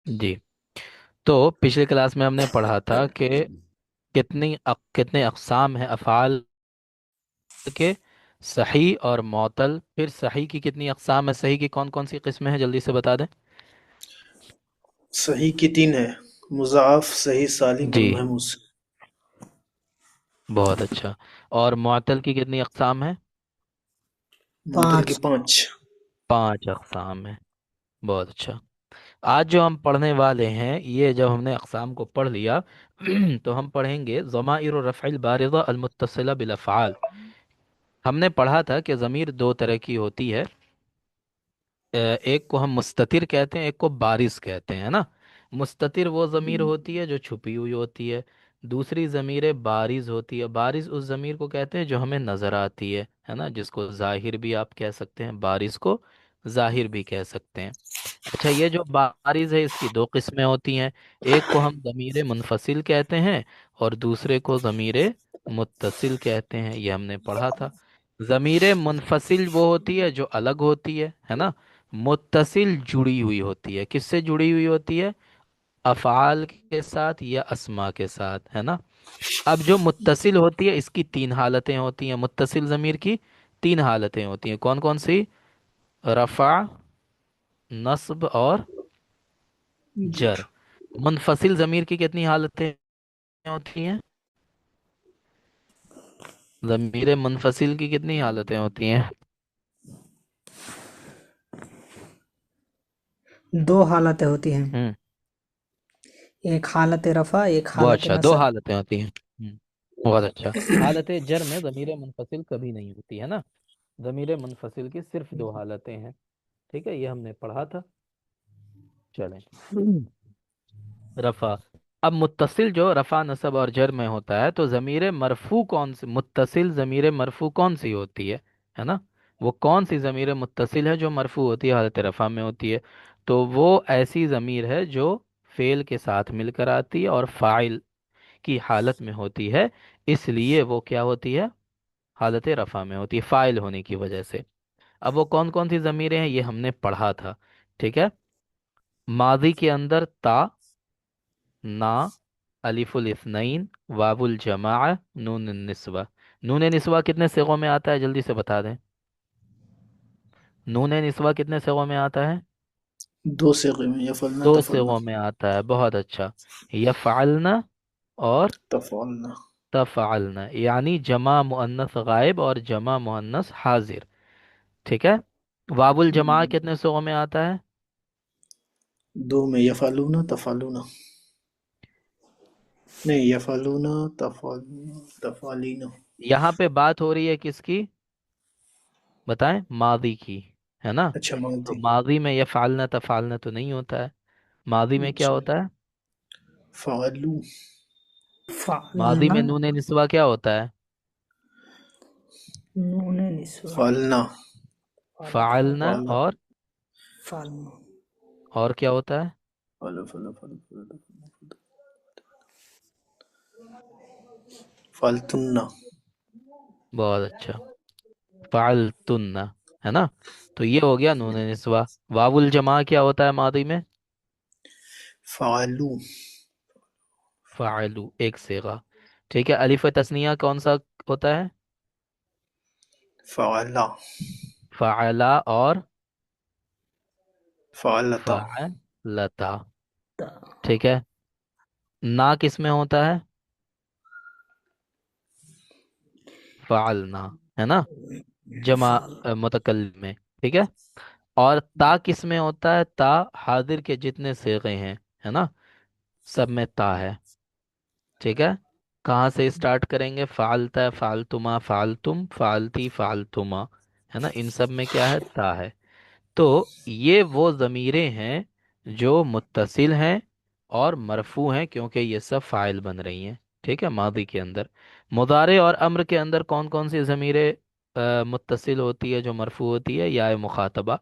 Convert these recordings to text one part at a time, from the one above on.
جی، تو پچھلی کلاس میں ہم نے پڑھا تھا کہ کتنے اقسام ہیں افعال کے، صحیح اور معطل. پھر صحیح کی کتنی اقسام ہے، صحیح کی کون کون سی قسمیں ہیں، جلدی سے بتا دیں. صحیح کی تین ہے: مضاعف، صحیح سالم اور جی، مہموس۔ بہت اچھا. اور معطل کی کتنی اقسام ہیں؟ معطل پانچ۔ کی پانچ۔ 5 اقسام ہیں. بہت اچھا. آج جو ہم پڑھنے والے ہیں، یہ جب ہم نے اقسام کو پڑھ لیا تو ہم پڑھیں گے ضمائر الرفع البارزہ المتصلہ بالافعال. ہم نے پڑھا تھا کہ ضمیر دو طرح کی ہوتی ہے. ایک کو ہم مستتر کہتے ہیں، ایک کو بارز کہتے ہیں نا. مستتر وہ ضمیر ہوتی ہے جو چھپی ہوئی ہوتی ہے. دوسری ضمیر بارز ہوتی ہے. بارز اس ضمیر کو کہتے ہیں جو ہمیں نظر آتی ہے نا، جس کو ظاہر بھی آپ کہہ سکتے ہیں، بارز کو ظاہر بھی کہہ سکتے ہیں. اچھا، یہ جو بارز ہے اس کی دو قسمیں ہوتی ہیں. ایک کو ہم ضمیر منفصل کہتے ہیں اور دوسرے کو ضمیر متصل کہتے ہیں. یہ ہم نے پڑھا تھا. ضمیر منفصل وہ ہوتی ہے جو الگ ہوتی ہے نا. متصل جڑی ہوئی ہوتی ہے. کس سے جڑی ہوئی ہوتی ہے؟ افعال کے ساتھ یا اسما کے ساتھ، ہے نا. اب جو متصل ہوتی ہے اس کی 3 حالتیں ہوتی ہیں. متصل ضمیر کی 3 حالتیں ہوتی ہیں. کون کون سی؟ رفع، نصب اور جر۔ جر. منفصل ضمیر کی کتنی حالتیں ہوتی ہیں؟ ضمیر منفصل کی کتنی حالتیں ہوتی ہیں؟ دو حالتیں ہوتی ہیں، ہوں. ایک حالت رفع، ایک بہت حالت اچھا، دو نصب۔ حالتیں ہوتی ہیں. بہت اچھا. حالت جر میں ضمیر منفصل کبھی نہیں ہوتی ہے نا. ضمیر منفصل کی صرف 2 حالتیں ہیں. ٹھیک ہے، یہ ہم نے پڑھا تھا. چلیں. رفع. اب متصل جو رفع نصب اور جر میں ہوتا ہے، تو ضمیر مرفوع کون سی، متصل ضمیر مرفوع کون سی ہوتی ہے نا. وہ کون سی ضمیر متصل ہے جو مرفوع ہوتی ہے، حالت رفع میں ہوتی ہے؟ تو وہ ایسی ضمیر ہے جو فعل کے ساتھ مل کر آتی ہے اور فاعل کی حالت میں ہوتی ہے. اس لیے وہ کیا ہوتی ہے؟ حالت رفع میں ہوتی ہے، فاعل ہونے کی وجہ سے. اب وہ کون کون سی ضمیریں ہیں، یہ ہم نے پڑھا تھا. ٹھیک ہے. ماضی کے اندر تا، نا، الف الاثنین، واو الجماع، نون النسوہ. نون نسوہ کتنے صیغوں میں آتا ہے، جلدی سے بتا دیں. نون نسوہ کتنے صیغوں میں آتا ہے؟ دو صیغے میں: یفعلنا، 2 صیغوں تفعلنا۔ میں آتا ہے. بہت اچھا. یفعلنا اور تفعلنا۔ تفعلنا، یعنی جمع مؤنث غائب اور جمع مؤنث حاضر. ٹھیک ہے. واو الجماع کتنے صیغوں میں آتا ہے؟ دو میں: یفعلون، تفعلون۔ نہیں، یفعلون، تفعلون، تفعلین۔ یہاں پہ بات ہو رہی ہے کس کی؟ بتائیں. ماضی کی، ہے نا. اچھا، تو ماضی۔ ماضی میں یفعلنا تفعلنا تو نہیں ہوتا ہے. ماضی میں کیا اچھا، ہوتا ہے؟ فعلو۔ ماضی فعلنا، میں نون نسوہ کیا ہوتا ہے؟ نون نسوہ، فعلنا۔ فعلنا. فعلا۔ اور فعلنا، اور کیا ہوتا ہے؟ فعل، فعل، فعل، فعل، فعلتن۔ بہت اچھا. فعلتن، ہے نا. تو یہ ہو گیا نون نسوہ. واو الجماع کیا ہوتا ہے ماضی میں؟ فعلو۔ فعلو، ایک صیغہ. ٹھیک ہے. الف تثنیہ کون سا ہوتا ہے؟ فعلا۔ فعلا اور فعلتا۔ فعلتا. تا- ٹھیک ہے. نا کس میں ہوتا ہے؟ فعلنا، ہے نا. جمع فعل، متکلم میں. ٹھیک ہے. اور تا کس میں ہوتا ہے؟ تا حاضر کے جتنے صیغے ہیں، ہے نا، سب میں تا ہے. ٹھیک ہے. کہاں سے اسٹارٹ کریں گے؟ فعلتا، فعلتما، فعلتم، فعلتی، فعلتما، ہے نا. ان سب میں کیا ہے؟ تا ہے. تو یہ وہ ضمیریں ہیں جو متصل ہیں اور مرفوع ہیں، کیونکہ یہ سب فاعل بن رہی ہیں. ٹھیک ہے. ماضی کے اندر. مضارع اور امر کے اندر کون کون سی ضمیریں متصل ہوتی ہے جو مرفوع ہوتی ہے؟ یا مخاطبہ.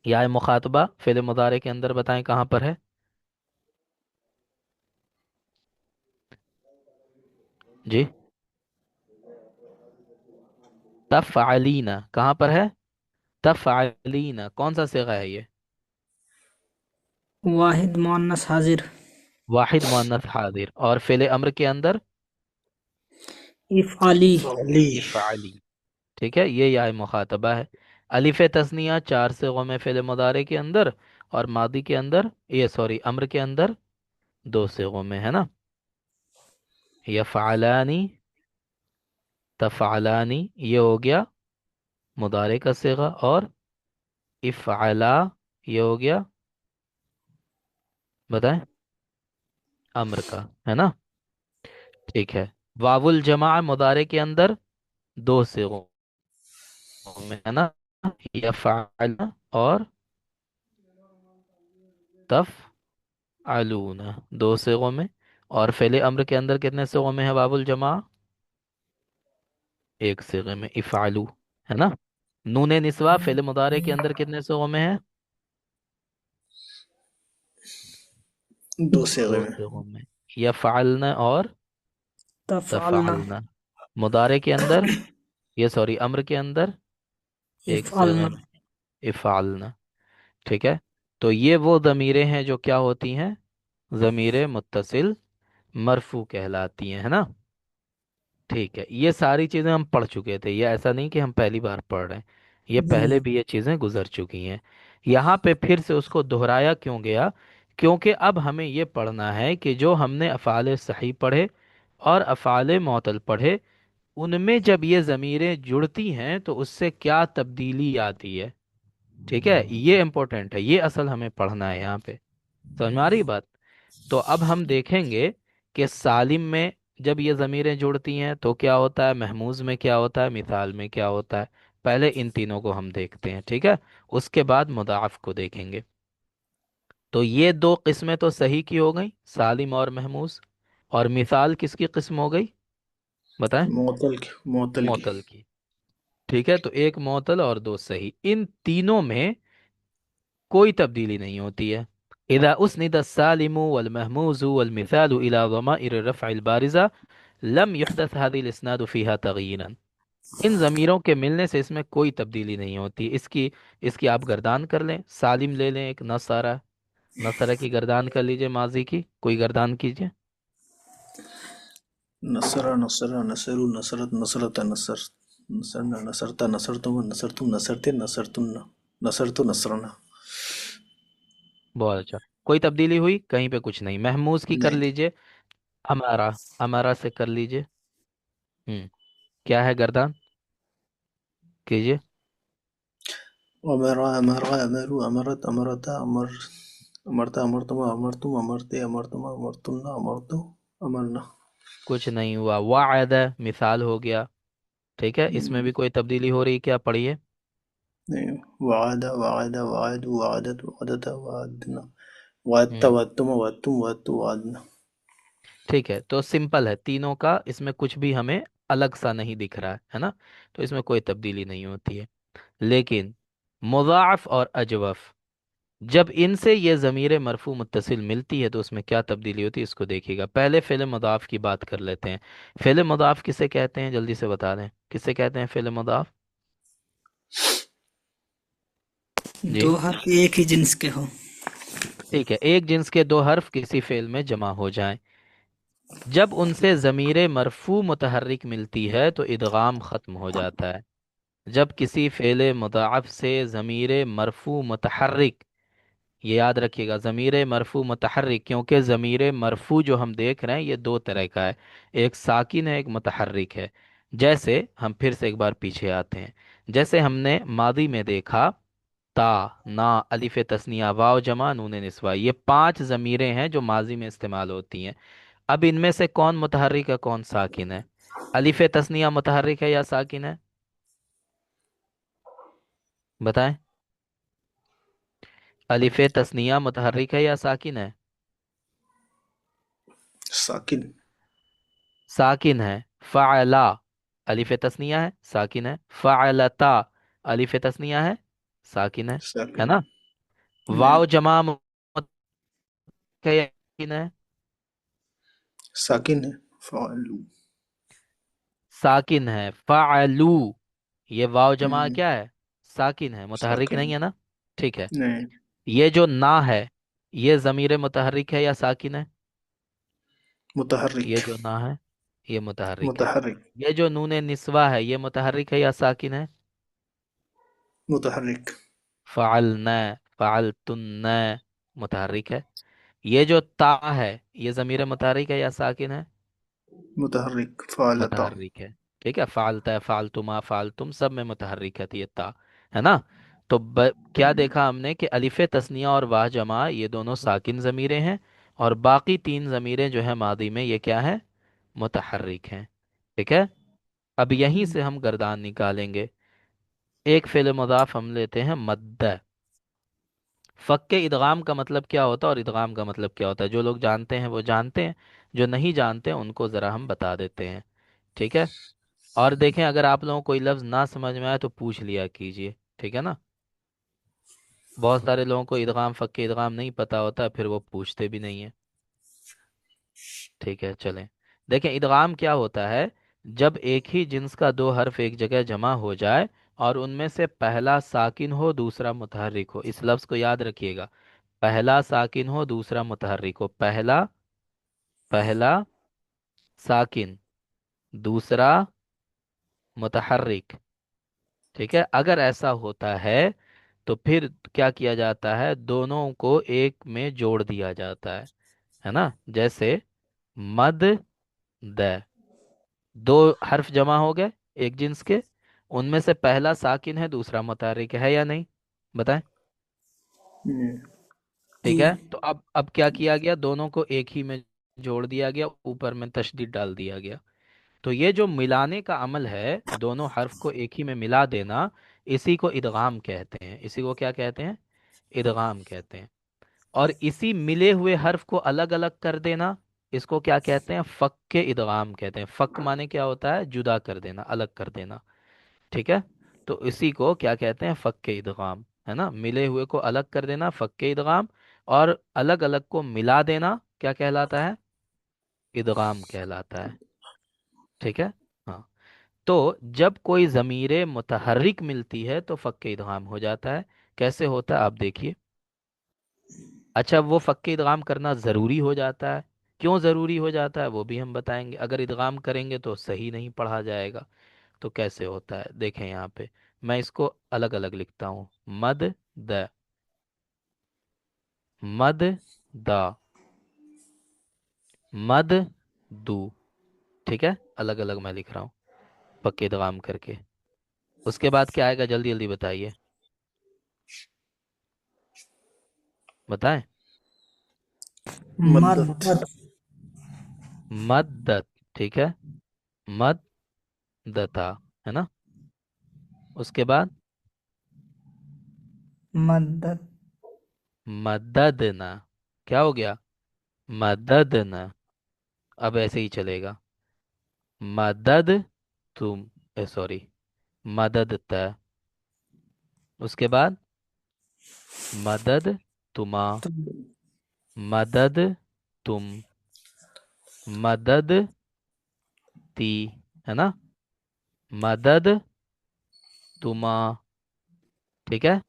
یا مخاطبہ فعل مضارع کے اندر بتائیں کہاں پر ہے؟ جی. تفعلین کہاں پر ہے؟ تفعلین کون سا صیغہ ہے یہ؟ واحد مؤنث حاضر. واحد مؤنث حاضر. اور فعل امر کے اندر افعلی. فعلی. افعلی. ٹھیک ہے، یہ یا مخاطبہ ہے. الف تثنیہ چار صیغوں میں فعل مضارع کے اندر، اور ماضی کے اندر، یہ سوری امر کے اندر دو صیغوں میں ہے نا. یفعلانی، تفعلانی، یہ ہو گیا مضارع کا صیغہ. اور افعلا، یہ ہو گیا، بتائیں، امر کا ہے نا. ٹھیک ہے. واو الجماع مضارع کے اندر دو صیغوں میں ہے نا، یفعل اور تفعلون، دو صیغوں میں. اور فعل امر کے اندر کتنے صیغوں میں ہے واو الجماع؟ ایک صیغے میں، افعلو، ہے نا. نون نسوہ فعل مضارع کے اندر کتنے صیغوں میں ہے؟ دو صیغے دو میں. صیغوں میں، یفعلن اور تفعلنا. تفعلن. مضارع کے اندر، یہ سوری امر کے اندر ایک صیغے افعلنا. میں، افعلن. ٹھیک ہے. تو یہ وہ ضمیریں ہیں جو کیا ہوتی ہیں؟ ضمیر متصل مرفوع کہلاتی ہیں، ہے نا. ٹھیک ہے. یہ ساری چیزیں ہم پڑھ چکے تھے، یہ ایسا نہیں کہ ہم پہلی بار پڑھ رہے ہیں، یہ جی. پہلے بھی یہ چیزیں گزر چکی ہیں. یہاں پہ پھر سے اس کو دہرایا کیوں گیا؟ کیونکہ اب ہمیں یہ پڑھنا ہے کہ جو ہم نے افعال صحیح پڑھے اور افعال معطل پڑھے، ان میں جب یہ ضمیریں جڑتی ہیں تو اس سے کیا تبدیلی آتی ہے. ٹھیک ہے، یہ امپورٹنٹ ہے، یہ اصل ہمیں پڑھنا ہے یہاں پہ. سمجھ میں آ رہی بات؟ تو اب ہم دیکھیں گے کہ سالم میں جب یہ ضمیریں جڑتی ہیں تو کیا ہوتا ہے، محموز میں کیا ہوتا ہے، مثال میں کیا ہوتا ہے. پہلے ان تینوں کو ہم دیکھتے ہیں، ٹھیک ہے. اس کے بعد مضاعف کو دیکھیں گے. تو یہ دو قسمیں تو صحیح کی ہو گئیں، سالم اور محموز. اور مثال کس کی قسم ہو گئی؟ بتائیں. معطل کی. معطل کی. معطل کی. ٹھیک ہے. تو ایک معطل اور دو صحیح، ان تینوں میں کوئی تبدیلی نہیں ہوتی ہے. اذا اسند السالم والمحموز والمثال الى ضمائر الرفع البارزة لم يحدث هذه الاسناد فيها تغييرا. ان ضمیروں کے ملنے سے اس میں کوئی تبدیلی نہیں ہوتی. اس کی آپ گردان کر لیں، سالم لے لیں، ایک نصرہ، نصرہ کی گردان کر لیجئے، ماضی کی کوئی گردان کیجئے. نصر نصر نصروا نصرت نصرت نصر نصرنا نصرت نصرتم نصرتم نصرت نصرتن نصرت نصرنا. بہت اچھا. کوئی تبدیلی ہوئی کہیں پہ؟ کچھ نہیں. محموز کی کر نہیں. لیجئے، ہمارا، ہمارا سے کر لیجئے. کیا ہے گردان؟ کیجئے. امر امر امروا امرت امرتا امر امرتا امرتما امرتم امرتے امرتما امرتن امرتو امرنا. کچھ نہیں ہوا. وعد مثال ہو گیا. ٹھیک ہے. اس میں بھی کوئی تبدیلی ہو رہی کیا؟ پڑھیے. نہیں. وعد وعد وعد وعدت وعدت وعدنا وعدت ہوں وعدتم وعدتم وعدت وعدنا. ٹھیک ہے. تو سمپل ہے تینوں کا، اس میں کچھ بھی ہمیں الگ سا نہیں دکھ رہا ہے نا. تو اس میں کوئی تبدیلی نہیں ہوتی ہے. لیکن مضاعف اور اجوف، جب ان سے یہ ضمیر مرفوع متصل ملتی ہے تو اس میں کیا تبدیلی ہوتی ہے، اس کو دیکھیے گا. پہلے فعل مضاف کی بات کر لیتے ہیں. فعل مضاف کسے کہتے ہیں؟ جلدی سے بتا دیں، کسے کہتے ہیں فعل مضاف؟ جی. دو حرف ایک ہی جنس کے ہو. ٹھیک ہے. ایک جنس کے دو حرف کسی فعل میں جمع ہو جائیں، جب ان سے ضمیر مرفوع متحرک ملتی ہے تو ادغام ختم ہو جاتا ہے. جب کسی فعل مضاعف سے ضمیر مرفوع متحرک، یہ یاد رکھیے گا، ضمیر مرفوع متحرک، کیونکہ ضمیر مرفوع جو ہم دیکھ رہے ہیں یہ دو طرح کا ہے، ایک ساکن ہے، ایک متحرک ہے. جیسے ہم پھر سے ایک بار پیچھے آتے ہیں، جیسے ہم نے ماضی میں دیکھا، تا، نا، الف تثنیہ، واو جمع، نون نسوہ، یہ پانچ ضمیریں ہیں جو ماضی میں استعمال ہوتی ہیں. اب ان میں سے کون متحرک ہے، کون ساکن ہے؟ الف تثنیہ متحرک ہے یا ساکن ہے؟ بتائیں. الف تثنیہ متحرک ہے یا ساکن ہے؟ ساکن. ساکن ہے. فعلا، الف تثنیہ ہے، ساکن ہے. فعلتا، الف تثنیہ ہے، ساکن ہے ساکن. نا. نہیں. واو جمع متحرک ہے یا ساکن ہے؟ ساکن ہے. فعلو. ساکن ہے. فعلو، یہ واو جمع ہوں. کیا ہے؟ ساکن ہے، متحرک ساکن. نہیں ہے نا. ٹھیک ہے. نہیں. یہ جو نا ہے، ये ज़मीर मुतहर्रिक है या साकिन है? متحرك. ये जो ना है ये मुतहर्रिक है। متحرك. ये जो नून निस्वा है ये मुतहर्रिक है या साकिन है? متحرك. फ़अलना, फ़अलतुन्ना, मुतहर्रिक है। ये जो ता है ये ज़मीर मुतहर्रिक है या साकिन है? متحرك. فعلتا. मुतहर्रिक है। ठीक है, फ़ालता, फ़ालतुमा, फ़ालतुम सब में मुतहर्रिक है ये ता, है ना। तो क्या देखा हमने कि अलिफ तस्निया और वाह जमा ये दोनों साकिन ज़मीरें हैं, और बाकी तीन ज़मीरें जो है मादी में ये क्या है, मुतहर्रिक हैं। ठीक है। अब यहीं से हम गर्दान निकालेंगे। एक फ़िल मुज़ाफ हम लेते हैं मद्द। फ़क के इदगाम का मतलब क्या होता है और इदगाम का मतलब क्या होता है, जो लोग जानते हैं वो जानते हैं, जो नहीं जानते उनको ज़रा हम बता देते हैं। ठीक है। और देखें, अगर आप लोगों को कोई लफ्ज़ ना समझ में आए तो पूछ लिया कीजिए, ठीक है ना। बहुत सारे लोगों को इदगाम फ़क के इदगाम नहीं पता होता, फिर वो पूछते भी नहीं है। ठीक है, चलें। देखें, इदगाम क्या होता है, जब एक ही जिन्स का दो हर्फ एक जगह जमा हो जाए और उनमें से पहला साकिन हो दूसरा मुतहर्रिक हो। इस लफ्ज़ को याद रखिएगा, पहला साकिन हो दूसरा मुतहर्रिक हो। पहला पहला साकिन, दूसरा मुतहर्रिक। ठीक है, अगर ऐसा होता है तो फिर क्या किया जाता है, दोनों को एक में जोड़ दिया जाता है ना। जैसे मद द, दो हर्फ जमा हो गए एक जिन्स के, उनमें से पहला साकिन है दूसरा मुतहर्रिक है या नहीं, बताएं। जी. ठीक जी। है, तो अब क्या किया गया, दोनों को एक ही में जोड़ दिया गया, ऊपर में तशदीद डाल दिया गया। तो ये जो मिलाने का अमल है, दोनों हर्फ को एक ही में मिला देना, इसी को इदगाम कहते हैं। इसी को क्या कहते हैं, इदगाम कहते हैं। और इसी मिले हुए हर्फ को अलग अलग कर देना, इसको क्या कहते हैं, फक के इदगाम कहते हैं। फक माने क्या होता है, जुदा कर देना, अलग कर देना। ठीक है, तो इसी को क्या कहते हैं, फक के इदगाम, है ना। मिले हुए को अलग कर देना फक के इदगाम, और अलग अलग को मिला देना क्या कहलाता है, इदगाम कहलाता है। ठीक है। हाँ, तो जब कोई ज़मीरे मुतहर्रिक मिलती है तो फक इदगाम हो जाता है। कैसे होता है आप देखिए। अच्छा, वो फक इदगाम करना ज़रूरी हो जाता है, क्यों ज़रूरी हो जाता है वो भी हम बताएंगे। अगर इदगाम करेंगे तो सही नहीं पढ़ा जाएगा। तो कैसे होता है देखें, यहाँ पे मैं इसको अलग अलग लिखता हूँ। मद द, मद दा, मद दू। ठीक है, अलग अलग मैं लिख रहा हूँ फक इदगाम करके। उसके बाद क्या आएगा, जल्दी जल्दी बताइए, बताएं। مدت. मद्दत। मद्दत। ठीक है, मद्दता, है ना। उसके बाद मद्दत। मददना, क्या हो गया, मददना। अब ऐसे ही चलेगा, मदद तुम, सॉरी, मददता। उसके बाद मदद तुमा, तो मदद तुम, मदद ती, है ना, मदद तुमा। ठीक है,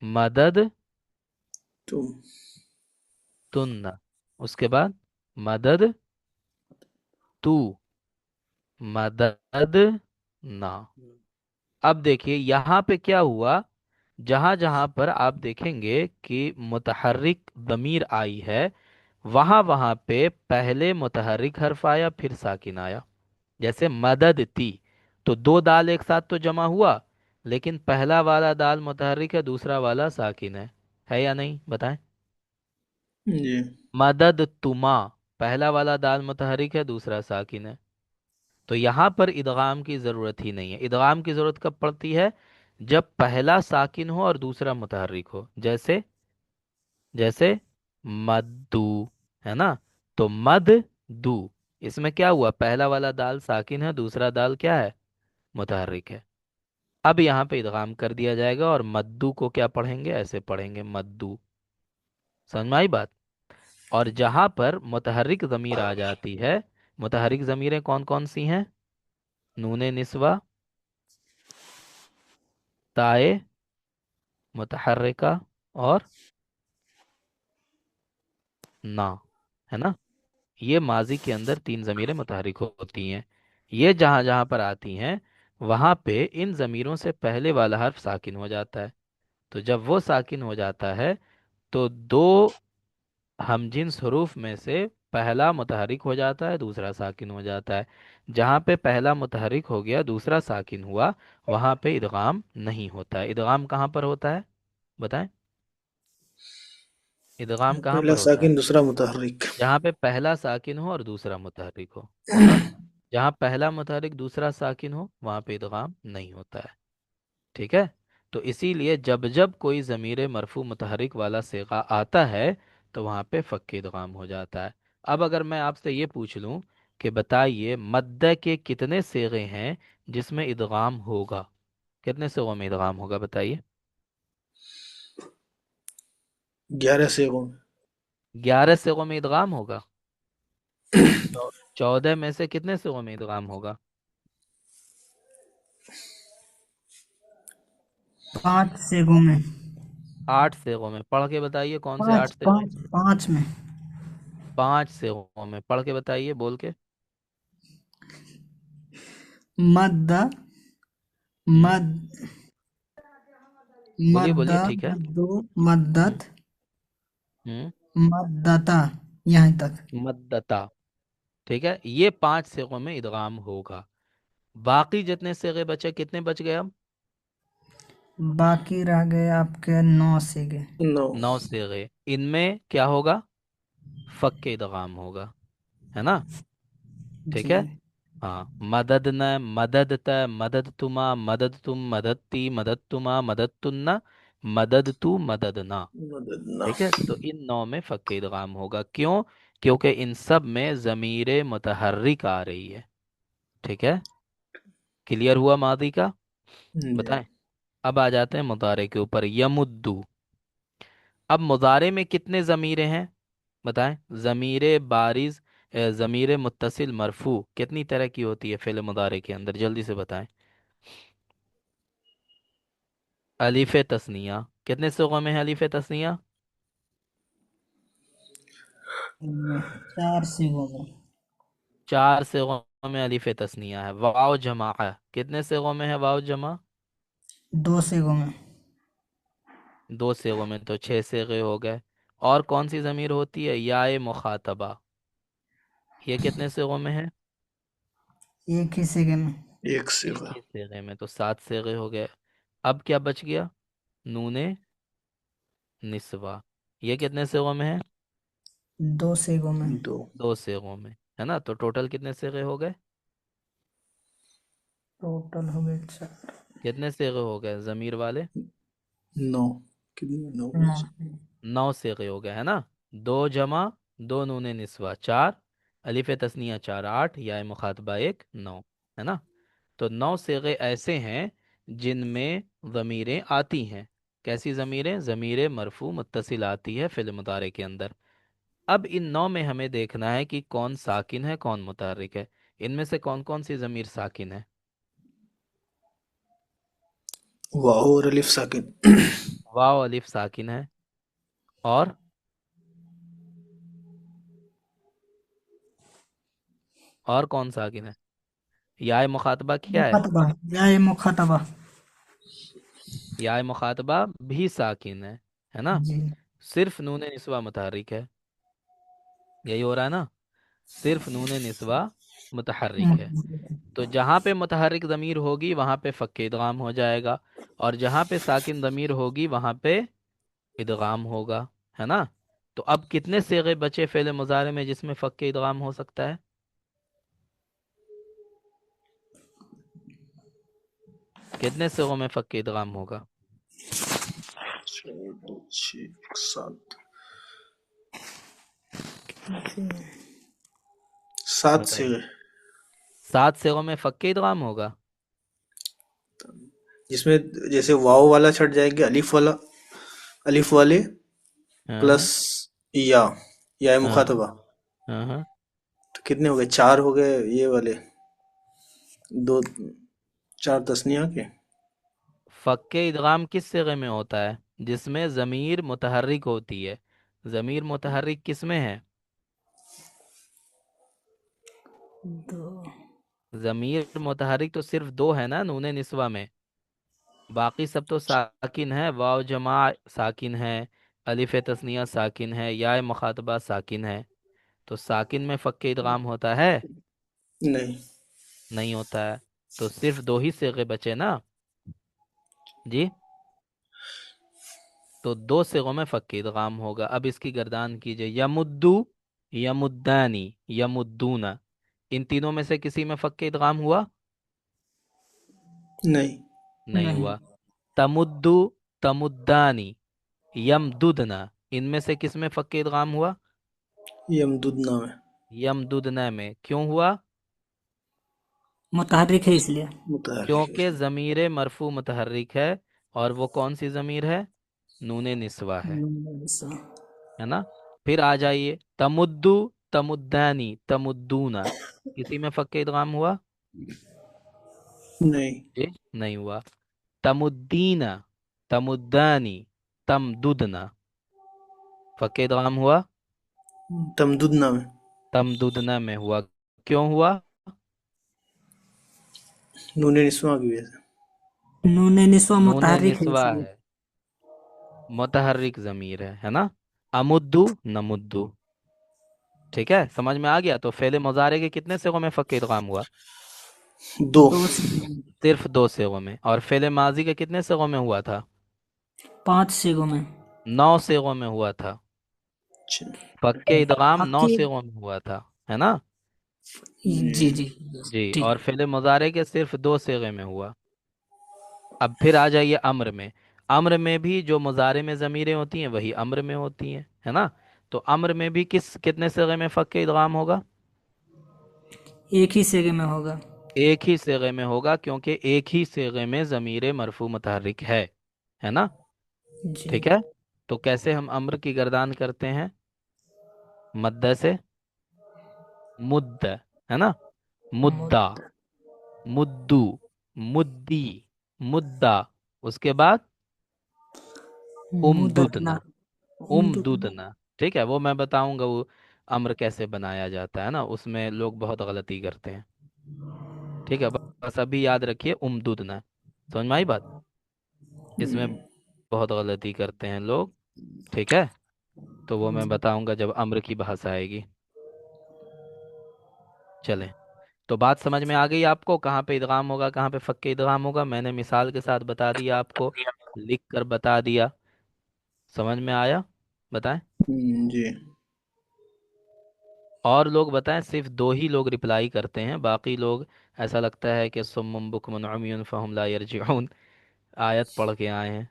मदद तुम. तुन्ना। उसके बाद मदद तू, मदद ना। अब देखिए यहाँ पे क्या हुआ, जहां जहां पर आप देखेंगे कि मुतहर्रिक दमीर आई है, वहां वहां पे पहले मुतहर्रिक हर्फ आया फिर साकिन आया। जैसे मदद ती, तो दो दाल एक साथ तो जमा हुआ, लेकिन पहला वाला दाल मुतहर्रिक है दूसरा वाला साकिन है या नहीं, बताएं। जी. मदद तुमा, पहला वाला दाल मुतहर्रिक है दूसरा साकिन है। तो यहाँ पर इदगाम की ज़रूरत ही नहीं है। इदगाम की ज़रूरत कब पड़ती है, जब पहला साकिन हो और दूसरा मुतहर्रिक हो। जैसे जैसे मद्दू, है ना। तो मद दू, इसमें क्या हुआ, पहला वाला दाल साकिन है दूसरा दाल क्या है, मुतहर्रिक है। अब यहाँ पे इदगाम कर दिया जाएगा और मद्दू को क्या पढ़ेंगे, ऐसे पढ़ेंगे मद्दू। समझ में आई बात। और जहां पर मुतहर्रिक ज़मीर आ जाती है, मुतहर्रिक ज़मीरें कौन कौन सी हैं, नूने निस्वा, ताए मुतहर्रिका, और ना, है ना। ये माजी के अंदर तीन ज़मीरें मुतहरिक होती हैं। ये जहाँ जहाँ पर आती हैं वहाँ पे इन ज़मीरों से पहले वाला हर्फ साकिन हो जाता है। तो जब वो साकिन हो जाता है तो दो हमजिन्स हरूफ में से पहला मुतहरिक हो जाता है, दूसरा साकिन हो जाता है। जहाँ पे पहला मुतहरिक हो गया दूसरा साकिन हुआ, वहाँ पे इदगाम नहीं होता है। इदगाम कहाँ पर होता है बताएं। इदगाम कहाँ पहला पर होता है? साकिन दूसरा मुतहर्रिक। जहाँ पे पहला साकिन हो और दूसरा मुतहरिक हो ना। जहाँ पहला मुतहरिक दूसरा साकिन हो वहाँ पे इदगाम नहीं होता है। ठीक है। तो इसीलिए जब जब कोई ज़मीर मरफू मुतहरिक वाला सिगा आता है तो वहाँ पे फक्के इदगाम हो जाता है। अब अगर मैं आपसे ये पूछ लूँ कि बताइए मद्द के कितने सिगे हैं जिसमें इदगाम होगा, कितने सिगों में इदगाम होगा बताइए। 11 सेगों में। 11 सिगों में इदगाम होगा। 14 में से कितने सिगों में इदगाम होगा? 5 सेगों में। 8 सिगों में। पढ़ के बताइए कौन से पाँच 8 सिगे? पाँच पाँच में। 5 सिगों में। पढ़ के बताइए बोल के। मद्द हम्म। मद बोलिए मद्द बोलिए ठीक है। मद्दो हम्म। मद्दत हम्म। मद्दता, यहाँ तक। मद्दता। ठीक है, ये 5 सिगों में इदगाम होगा। बाकी जितने सिगे बचे, कितने बच गए अब? बाकी रह गए आपके 9 सेगे। 9। 9 सिगे। इनमें क्या होगा? फक्के इदगाम होगा, है ना। ठीक जी। है। हाँ, मदद न, मदद त, मदद तुमा, मदद तुम, मदद ती, मदद तुमा, मदद तुन्ना, मदद तू, मदद ना। मदद ना। ठीक है, तो इन 9 में फक्के इदगाम होगा। क्यों? क्योंकि इन सब में ज़मीर मुतहर्रिक आ रही है। ठीक है। क्लियर हुआ मादी का? जी। बताएं। अब आ जाते हैं मुदारे के ऊपर। यमुद्दू। अब मुदारे में कितने ज़मीरे हैं बताएं। ज़मीरे बारिज, ज़मीरे मुत्तसिल मरफू कितनी तरह की होती है फ़िल मुदारे के अंदर, जल्दी से बताएं। अलीफ तस्निया कितने सिगों में है? अलीफ तस्निया 4 सेगों में। 4 सिगों में अलीफ तस्निया है। वाव जमा कितने सिगों में है? वाव जमा 2 सेगों में। 2 सिगों में, तो 6 सिगे हो गए। और कौन सी ज़मीर होती है? याए मुखातबा, ये कितने सिगों में है? 1 ही सेगे में। एक एक सेगा। ही सिगे में, तो 7 सिगे हो गए। अब क्या बच गया? नूने निस्वा, ये कितने सिगों में है? 2 सेगों में। 2। 2 सिगों में, है ना। तो टोटल कितने सिगे हो गए? टोटल हो गए 4। कितने सिगे हो गए ज़मीर वाले? 9। कितने 9 9। बचे? 9 सिगे हो गए, है ना। दो जमा, दो नूने निस्वा 4, अलिफ तस्निया 4 8, या मुखातबा 1 9, है ना। तो 9 सिगे ऐसे हैं जिनमें ज़मीरें आती हैं। कैसी ज़मीरें? ज़मीर मरफू मुत्तसिल आती है फ़िल मुदारे के अंदर। अब इन 9 में हमें देखना है कि कौन साकिन है कौन मुतहर्रिक है। इनमें से कौन कौन सी ज़मीर साकिन है? वाव और अलिफ साकिन। वाव अलिफ साकिन है। और और कौन साकिन है? या मुखातबा क्या है? मुखातबा, या ये मुखातबा। या मुखातबा भी साकिन है ना। जी। सिर्फ नून निस्वा मुतहर्रिक है। यही हो रहा है ना। सिर्फ नून निस्वा मुतहर्रिक है। मुखातबा। तो जहाँ पे मुतहर्रिक ज़मीर होगी वहाँ पे फ़क्के इदगाम हो जाएगा, और जहाँ पे साकिन ज़मीर होगी वहाँ पे इदगाम होगा, है ना। तो अब कितने सेगे बचे फ़ेल मुज़ारे में जिसमें फ़क्के इदगाम हो सकता है? कितने सेगों में फ़क्के इदगाम होगा? 6 7। 7 बताइए। सेगे। 7 सेगों में फ़क्के इदगाम होगा। जिसमें जैसे वाव वाला छट जाएंगे, अलिफ वाला, अलिफ वाले हाँ प्लस हाँ। या हाँ मुखातबा। हाँ हाँ। तो कितने हो गए? 4 हो गए ये वाले। दो, 4 तस्निया के। फ़क्के इदगाम किस सिगे में होता है? जिसमें ज़मीर मुतहर्रिक होती है। ज़मीर मुतहर्रिक किस में है? दो। ज़मीर मुतहर्रिक तो सिर्फ दो है ना नूने निस्वा में। बाकी सब तो साकिन है, वाव जमा साकिन है, अलिफ तस्निया साकिन है, या मुखातबा साकिन है। तो साकिन में फ़क्के इदगाम होता है? नहीं। नहीं होता है। तो सिर्फ दो ही सिगे बचे ना जी। तो दो सिगों में फ़क्के इदगाम होगा। अब इसकी गर्दान कीजिए, यमुद्दू, यमुद्दानी, यमुद्दूना। इन तीनों में से किसी में फ़क्के इदगाम हुआ? नहीं। नहीं नहीं। हुआ। तमुद्दू, तमुद्दानी, यमदुदना। इनमें से किस में फ़क्के इदगाम हुआ? यमदुदना में। यमदुदना में। क्यों हुआ? मुतहर्रिक है इसलिए। मुतहर्रिक है क्योंकि इसलिए। ज़मीर मरफू मुतहर्रिक है। और वो कौन सी ज़मीर है? नूने निस्वा है। है ना? फिर आ जाइए, तमुद्दू, तमुद्दानी, तमुद्दूना। किसी में फ़क्के इदगाम हुआ? नहीं। जी नहीं हुआ। तमुद्दीना, तमुद्दानी, तमदुदना। फ़क्के इदगाम हुआ? तमदुदना में। तमदुदना में हुआ। क्यों हुआ? नूने निस्वा की वजह से। नूने निस्वा नूने मुतहर्रिक है निस्वा इसलिए। है, मुतहर्रिक ज़मीर है ना? अमुद्दू, नमुद्दू। ठीक है, समझ में आ गया? तो फेले मुजारे के कितने सिगों में फ़क्के इदगाम हुआ? दो। दो से सिर्फ दो सिगों में। और फेले माजी के कितने सिगों में हुआ था? 5 सिगों में। 9 सिगों में हुआ था। अच्छा। फ़क्के इदगाम नौ फक्की। सिगों में हुआ था, है ना? जी जी। जी। जी। ठीक। और फेले मुजारे के सिर्फ दो सिगे में हुआ। अब फिर आ जाइए अम्र में। अम्र में भी जो मुजारे में ज़मीरें होती हैं वही अम्र में होती हैं, है ना? तो अम्र में भी कितने सिगे में फ़क्के इदगाम होगा? एक ही सिगे में होगा। एक ही सिगे में होगा, क्योंकि एक ही सिगे में ज़मीर मरफू मुतहर्रिक है ना? जी। ठीक है। तो कैसे हम अम्र की गर्दान करते हैं? मद्द से। मुद्द, है ना? मुद्दा, मुद्दा। मुद्दू, मुद्दी, मुद्दा। उसके बाद मुदतना। उमदुदना, उम्दुदना। उमदुदना। ठीक है, वो मैं बताऊंगा वो अम्र कैसे बनाया जाता है ना, उसमें लोग बहुत गलती करते हैं। ठीक है, बस अभी याद रखिए उमदुदना। समझ में आई बात? इसमें बहुत गलती करते हैं लोग। ठीक है, तो वो मैं बताऊंगा जब अम्र की बहस आएगी। चलें। तो बात समझ में आ गई आपको, कहाँ पे इदगाम होगा, कहाँ पे फक्के इदगाम होगा? मैंने मिसाल के साथ बता दिया आपको, लिख कर बता दिया। समझ में आया? बताएं। जी। और लोग बताएं, सिर्फ दो ही लोग रिप्लाई करते हैं, बाकी लोग ऐसा लगता है कि सुम्मुम बुकमुन उम्युन फहुम ला यरजिऊन आयत पढ़ के आए हैं।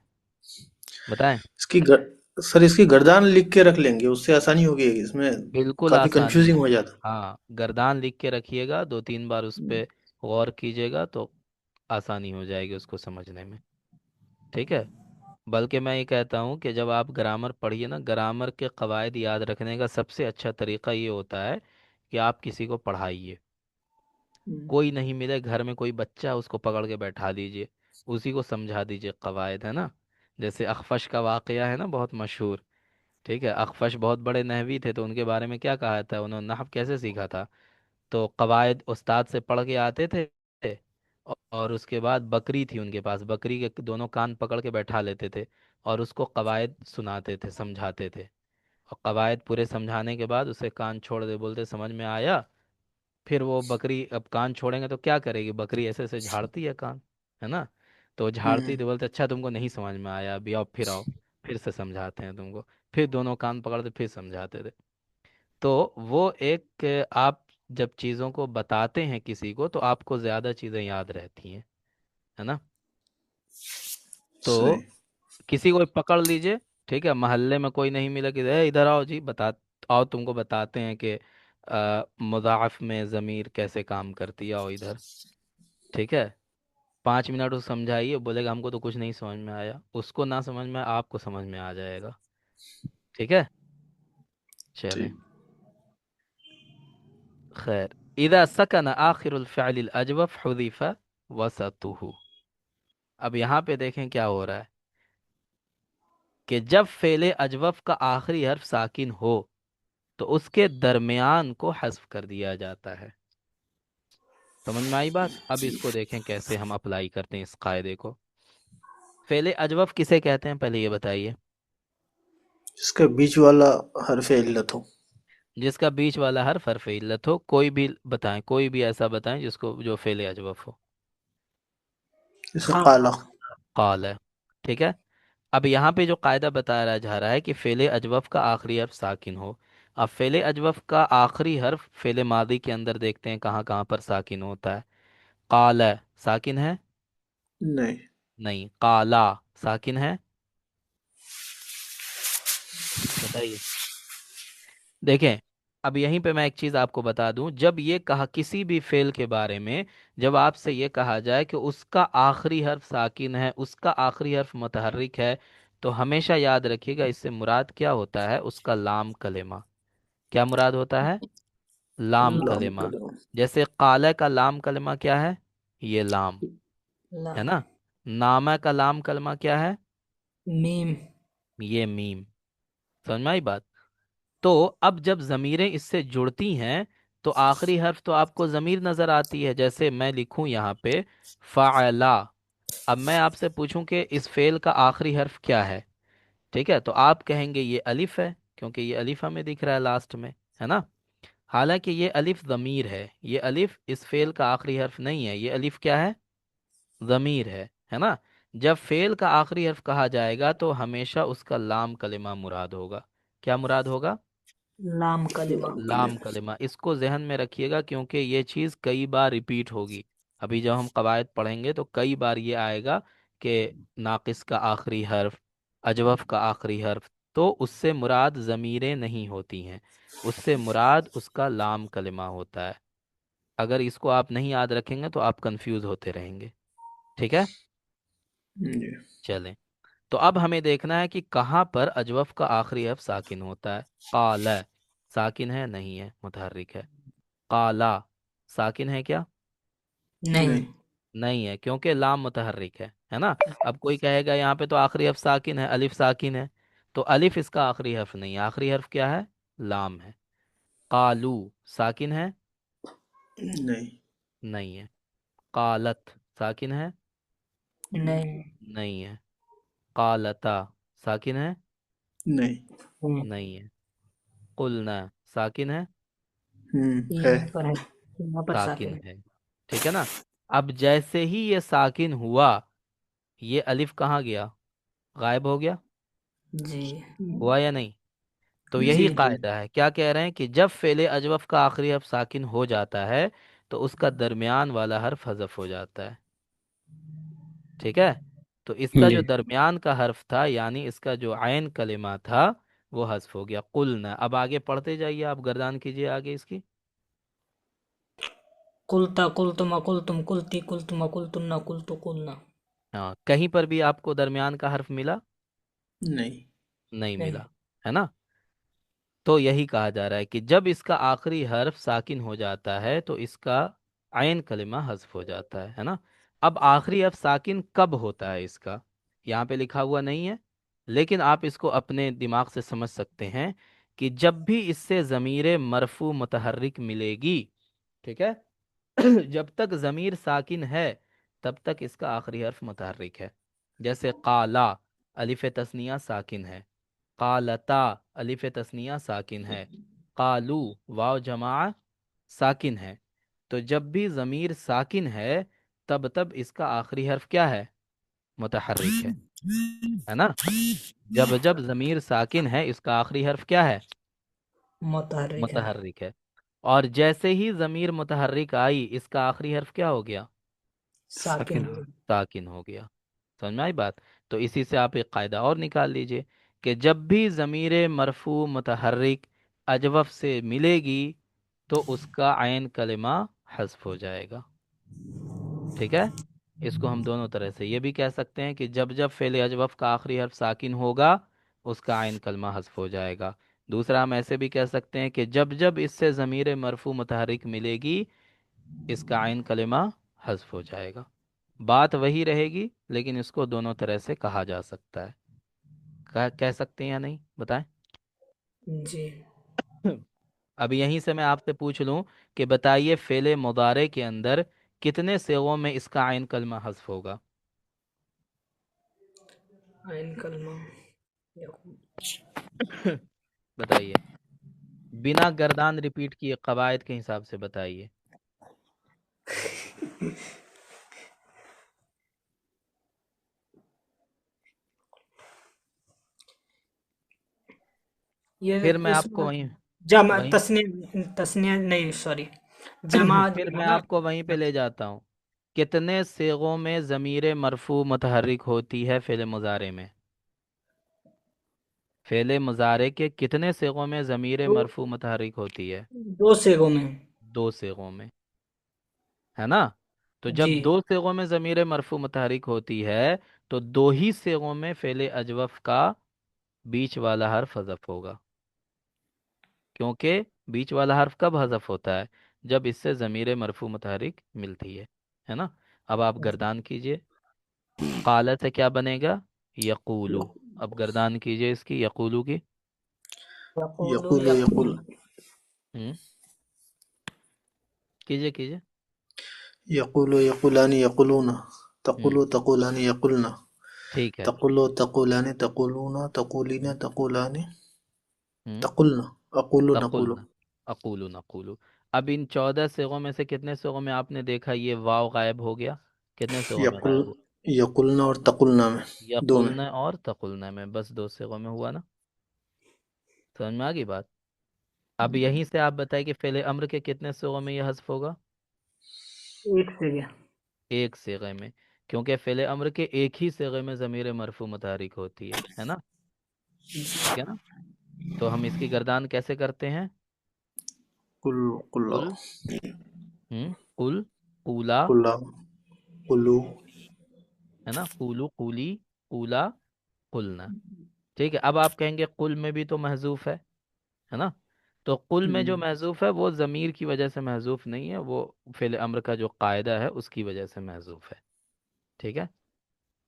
बताएं। सर इसकी गर्दान लिख के रख लेंगे, उससे आसानी होगी इसमें। बिल्कुल काफी आसानी कंफ्यूजिंग हो होगी। जाता। हाँ, गर्दान लिख के रखिएगा, 2-3 बार उस पर गौर कीजिएगा तो आसानी हो जाएगी उसको समझने में। ठीक है। बल्कि मैं ये कहता हूँ कि जब आप ग्रामर पढ़िए ना, ग्रामर के कवायद याद रखने का सबसे अच्छा तरीका ये होता है कि आप किसी को पढ़ाइए। कोई नहीं मिले घर में, कोई बच्चा, उसको पकड़ के बैठा दीजिए, उसी को समझा दीजिए कवायद, है ना? जैसे अखफश का वाकया है ना, बहुत मशहूर। ठीक है, अखफश बहुत बड़े नहवी थे, तो उनके बारे में क्या कहा था, उन्होंने नहव कैसे सीखा था? तो कवायद उस्ताद से पढ़ के आते थे। और उसके बाद बकरी थी उनके पास, बकरी के दोनों कान पकड़ के बैठा लेते थे और उसको कवायद सुनाते थे, समझाते थे। और कवायद पूरे समझाने के बाद उसे कान छोड़ दे, बोलते समझ में आया? फिर वो बकरी, अब कान छोड़ेंगे तो क्या करेगी बकरी, ऐसे ऐसे झाड़ती है कान, है ना? तो झाड़ती तो बोलते अच्छा तुमको नहीं समझ में आया, अभी आओ फिर आओ, फिर से समझाते हैं तुमको। फिर दोनों कान पकड़ते फिर समझाते थे। तो वो एक, आप जब चीज़ों को बताते हैं किसी को तो आपको ज़्यादा चीज़ें याद रहती हैं, है ना? तो सही। किसी को पकड़ लीजिए। ठीक है, मोहल्ले में कोई नहीं मिला कि "ए, इधर आओ जी, बता आओ तुमको बताते हैं कि मुज़ाअफ़ में ज़मीर कैसे काम करती है, आओ इधर।" ठीक है, 5 मिनट उसको समझाइए, बोलेगा हमको तो कुछ नहीं समझ में आया, उसको ना समझ में आया, आपको समझ में आ जाएगा। ठीक है। चलें। ठीक। खैर, इदा सकन आखिरुल फ़िअलिल अजवफ हुज़िफ़ वसतुहु। अब यहाँ पे देखें क्या हो रहा है। کہ جب فعل اجوف کا آخری حرف ساکن ہو تو اس کے درمیان کو حذف کر دیا جاتا ہے. سمجھ میں آئی بات؟ اب اس کو دیکھیں کیسے ہم اپلائی کرتے ہیں اس قاعدے کو. فعل اجوف کسے کہتے ہیں پہلے یہ بتائیے. اس کا بیچ والا حرف علت ہو. جس کا بیچ والا حرف حرف علت ہو. کوئی بھی بتائیں، کوئی بھی ایسا بتائیں جس کو جو فعل اجوف ہو. جیسے قال. قالا. قال ہے. ٹھیک ہے. اب یہاں پہ جو قاعدہ بتایا جا رہا ہے کہ فعل اجوف کا آخری حرف ساکن ہو. اب فعل اجوف کا آخری حرف فعل ماضی کے اندر دیکھتے ہیں کہاں کہاں پر ساکن ہوتا ہے. قال ساکن ہے؟ نہیں. نہیں. قالا ساکن ہے؟ بتائیے. دیکھیں، اب یہیں پہ میں ایک چیز آپ کو بتا دوں. جب یہ کہا کسی بھی فعل کے بارے میں، جب آپ سے یہ کہا جائے کہ اس کا آخری حرف ساکن ہے، اس کا آخری حرف متحرک ہے، تو ہمیشہ یاد رکھیے گا اس سے مراد کیا ہوتا ہے. اس کا لام کلمہ. کیا مراد ہوتا ہے؟ لام لام کلمہ. کلمہ. جیسے قالہ کا لام کلمہ کیا ہے؟ یہ لام ہے لام. نا. نامہ کا لام کلمہ کیا ہے؟ میم. یہ میم. سمجھ میں آئی بات؟ تو اب جب ضمیریں اس سے جڑتی ہیں تو آخری حرف تو آپ کو ضمیر نظر آتی ہے. جیسے میں لکھوں یہاں پہ فعلا. اب میں آپ سے پوچھوں کہ اس فعل کا آخری حرف کیا ہے؟ ٹھیک ہے، تو آپ کہیں گے یہ الف ہے، کیونکہ یہ الف ہمیں دکھ رہا ہے لاسٹ میں، ہے نا. حالانکہ یہ الف ضمیر ہے. یہ الف اس فعل کا آخری حرف نہیں ہے. یہ الف کیا ہے؟ ضمیر ہے نا. جب فعل کا آخری حرف کہا جائے گا تو ہمیشہ اس کا لام کلمہ مراد ہوگا. کیا مراد ہوگا؟ لام کلمہ. لام لام کلمہ. کلمہ. اس کو ذہن میں رکھیے گا کیونکہ یہ چیز کئی بار ریپیٹ ہوگی. ابھی جب ہم قواعد پڑھیں گے تو کئی بار یہ آئے گا کہ ناقص کا آخری حرف، اجوف کا آخری حرف، تو اس سے مراد ضمیریں نہیں ہوتی ہیں. اس سے مراد اس کا لام کلمہ ہوتا ہے. اگر اس کو آپ نہیں یاد رکھیں گے تو آپ کنفیوز ہوتے رہیں گے. ٹھیک ہے. جی. چلیں. تو اب ہمیں دیکھنا ہے کہ کہاں پر اجوف کا آخری حرف ساکن ہوتا ہے. قال ساکن ہے؟ نہیں ہے، متحرک ہے. قالا ساکن ہے کیا؟ نہیں. نہیں. نہیں ہے، کیونکہ لام متحرک ہے نا. اب کوئی کہے گا یہاں پہ تو آخری حرف ساکن ہے، الف ساکن ہے. تو الف اس کا آخری حرف نہیں ہے. آخری حرف کیا ہے؟ لام ہے. قالو ساکن ہے؟ نہیں. نہیں ہے. قالت ساکن ہے؟ نہیں. نہیں ہے. قالتا ساکن ہے؟ نہیں. نہیں ہے. قلنا ساکن ہے؟ ہے. یہاں پر ہے. یہاں پر ساکن ساکن. ہے. ٹھیک ہے نا. اب جیسے ہی یہ ساکن ہوا، یہ الف کہاں گیا؟ غائب ہو گیا. جی. ہوا یا نہیں؟ تو یہی جی. قاعدہ ہے. کیا کہہ رہے ہیں کہ جب فعل اجوف کا آخری حرف ساکن ہو جاتا ہے تو اس کا درمیان والا حرف حذف ہو جاتا ہے. ٹھیک ہے. تو اس کا جی. جو درمیان کا حرف تھا، یعنی اس کا جو عین کلمہ تھا، وہ حذف ہو گیا. قلنا. اب آگے پڑھتے جائیے، آپ گردان کیجئے آگے اس کی. قلتا قلتم قلتم قلتی قلتم قلتن قلت قلنا. ہاں، کہیں پر بھی آپ کو درمیان کا حرف ملا؟ نہیں. نہیں نہیں. ملا، ہے نا. تو یہی کہا جا رہا ہے کہ جب اس کا آخری حرف ساکن ہو جاتا ہے تو اس کا عین کلمہ حذف ہو جاتا ہے نا. اب آخری حرف ساکن کب ہوتا ہے اس کا یہاں پہ لکھا ہوا نہیں ہے، لیکن آپ اس کو اپنے دماغ سے سمجھ سکتے ہیں کہ جب بھی اس سے ضمیر مرفوع متحرک ملے گی. ٹھیک ہے. جب تک ضمیر ساکن ہے تب تک اس کا آخری حرف متحرک ہے. جیسے قالا الف تثنیہ ساکن ہے. قالتا الف تثنیہ ساکن ہے. قالو واو جماع ساکن ہے. تو جب بھی ضمیر ساکن ہے تب اس کا آخری حرف کیا ہے؟ متحرک ہے نا. جب ضمیر ساکن ہے اس کا آخری حرف کیا ہے؟ متحرک ہے. متحرک ہے. اور جیسے ہی ضمیر متحرک آئی اس کا آخری حرف کیا ہو گیا؟ ساکن. ساکن ہو گیا. سمجھ میں آئی بات؟ تو اسی سے آپ ایک قاعدہ اور نکال لیجئے کہ جب بھی ضمیر مرفوع متحرک اجوف سے ملے گی تو اس کا عین کلمہ حذف ہو جائے گا. ٹھیک ہے. اس کو ہم دونوں طرح سے یہ بھی کہہ سکتے ہیں کہ جب فعل اجوف کا آخری حرف ساکن ہوگا اس کا عین کلمہ حذف ہو جائے گا. دوسرا ہم ایسے بھی کہہ سکتے ہیں کہ جب اس سے ضمیر مرفوع متحرک ملے گی اس کا عین کلمہ حذف ہو جائے گا. بات وہی رہے گی لیکن اس کو دونوں طرح سے کہا جا سکتا ہے. कह सकते हैं या नहीं बताएं। जी। अब यहीं से मैं आपसे पूछ लूं कि बताइए फेले मुदारे के अंदर कितने सिगों में इसका आइन कलमा हस्फ होगा। आइन कलमा। बताइए, बिना गर्दान रिपीट किए कवायद के हिसाब से बताइए। ये फिर मैं आपको इसमें वहीं जमा वहीं तस्नीया, तस्नीया नहीं, सॉरी, जमा जो फिर है मैं ना। आपको वहीं पे ले जाता हूँ। कितने सिगों में ज़मीर मरफू मुतहर्रिक होती है फेले मुजारे में। फेले मुजारे के कितने सिगों में ज़मीर दो, मरफू मुतहर्रिक होती है। दो सेगों में। दो सिगों में, है ना। तो जी। जब दो सिगों में ज़मीर मरफू मुतहर्रिक होती है तो दो ही सिगों में फेले अजवफ का बीच वाला हर्फ हज़फ होगा। क्योंकि बीच वाला हर्फ कब हज़फ होता है, जब इससे ज़मीर मरफू मुतहर्रिक मिलती है ना। अब आप गर्दान कीजिए। काला से क्या बनेगा, यकूलू। अब गर्दान कीजिए इसकी, यकूलू की। यकूलु यकुल यकुल यकूल। हम्म, कीजिए कीजिए। यकुल यकुलानि यकुलूना हम्म। तकुलु तकुलानि यकुलना ठीक है। तकुलु तकुलानि तकुलूना तकुलीना तकुलानि हम्म। तकुलना अकुलु नकुलु। तकुलना, अकूलू नकूलू। अब इन 14 सिगों में से कितने सिगों में आपने देखा ये वाव गायब हो गया, कितने सिगों में यकुल गायब हुआ। यकुलना और तकुलना में, दो में। यकुलना और तकुलना में, बस दो सिगों में हुआ ना। समझ में आ गई बात। अब यहीं से आप बताइए कि फेले अम्र के कितने सिगों में यह हस्फ होगा। एक से गया। एक सिगे में, क्योंकि फेले अम्र के एक ही सिगे में ज़मीर मरफू मुतहरिक होती है ना। ठीक है ना। तो हम इसकी गर्दान कैसे करते हैं। कुल कुल्ला कुल, कुल, कूला, कुल्ला कुल्लू। है ना, कूलू, कूली, कूला, कुलना। ठीक है। अब आप कहेंगे कुल में भी तो महजूफ है ना। तो कुल में जो महजूफ है वो ज़मीर की वजह से महजूफ नहीं है, वो फ़िल अम्र का जो कायदा है उसकी वजह से महजूफ है। ठीक है।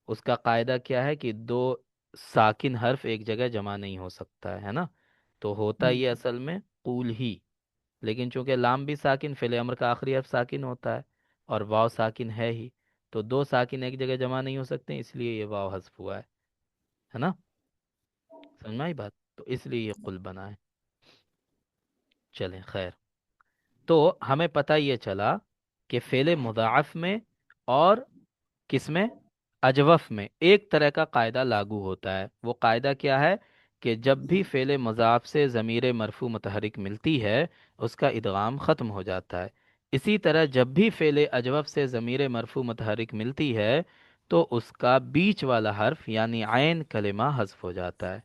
उसका कायदा क्या है कि दो साकिन हर्फ एक जगह जमा नहीं हो सकता है ना। तो होता ये असल में कुल ही, लेकिन चूंकि लाम भी साकिन, फ़िल अम्र का आखिरी हर्फ साकिन होता है और वाव साकिन है ही, तो दो साकिन एक जगह जमा नहीं हो सकते, इसलिए ये वाव हस्फ हुआ है ना। समझ में आई बात। तो इसलिए ये कुल बना है। चलें खैर। तो हमें पता ये चला कि फ़ेल मुदाअफ में और किसमें, अजवफ में एक तरह का कायदा लागू होता है। वो कायदा क्या है कि जब भी फ़ेल मुज़ाफ से ज़मीर मरफू मुतहरिक मिलती है उसका इदगाम ख़त्म हो जाता है। इसी तरह जब भी फ़ेल अजवफ से ज़मीर मरफू मुतहरिक मिलती है तो उसका बीच वाला हर्फ यानी आयन कलिमा हज़फ हो जाता है।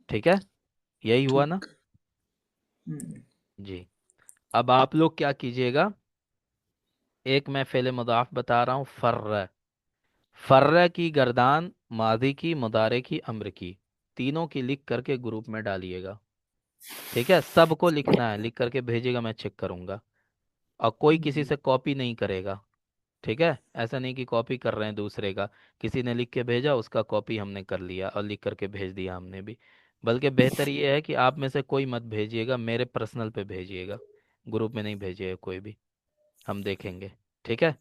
ठीक है, यही हुआ ना। ठीक। जी। अब आप लोग क्या कीजिएगा, एक मैं फ़ेल मुदाफ बता रहा हूँ, फर्र। फर्र की गर्दान मादी की, मुदारे की, अम्र की, तीनों की लिख करके ग्रुप में डालिएगा। ठीक है, सबको लिखना है, लिख करके भेजिएगा, मैं चेक करूंगा। और कोई किसी से कॉपी नहीं करेगा। ठीक है, ऐसा नहीं कि कॉपी कर रहे हैं दूसरे का। किसी ने लिख के भेजा, उसका कॉपी हमने कर लिया और लिख करके भेज दिया हमने भी। बल्कि बेहतर ये है कि आप में से कोई मत भेजिएगा, मेरे पर्सनल पे भेजिएगा, ग्रुप में नहीं भेजिएगा कोई भी, हम देखेंगे। ठीक है।